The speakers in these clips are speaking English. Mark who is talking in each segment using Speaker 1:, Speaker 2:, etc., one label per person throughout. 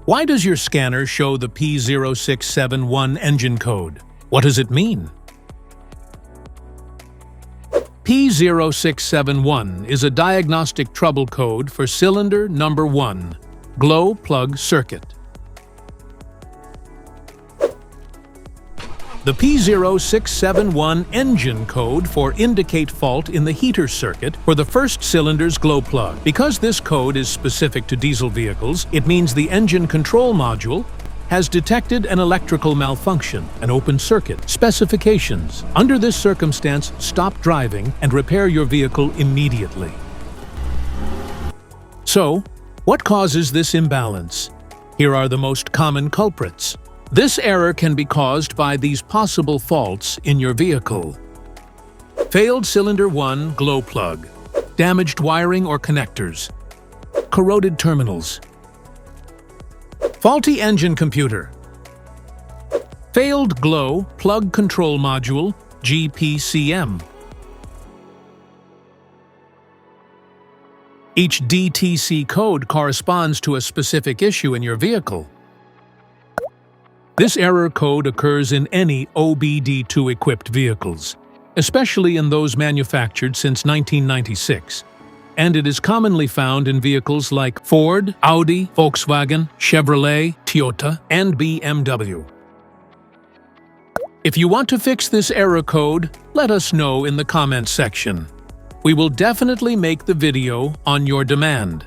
Speaker 1: Why does your scanner show the P0671 engine code? What does it mean? P0671 is a diagnostic trouble code for cylinder number 1, glow plug circuit. The P0671 engine code for indicate fault in the heater circuit for the first cylinder's glow plug. Because this code is specific to diesel vehicles, it means the engine control module has detected an electrical malfunction, an open circuit. Specifications. Under this circumstance, stop driving and repair your vehicle immediately. So, what causes this imbalance? Here are the most common culprits. This error can be caused by these possible faults in your vehicle. Failed cylinder 1 glow plug, damaged wiring or connectors, corroded terminals, faulty engine computer, failed glow plug control module GPCM. Each DTC code corresponds to a specific issue in your vehicle. This error code occurs in any OBD2-equipped vehicles, especially in those manufactured since 1996, and it is commonly found in vehicles like Ford, Audi, Volkswagen, Chevrolet, Toyota, and BMW. If you want to fix this error code, let us know in the comments section. We will definitely make the video on your demand.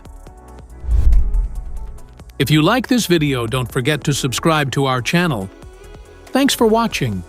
Speaker 1: If you like this video, don't forget to subscribe to our channel. Thanks for watching.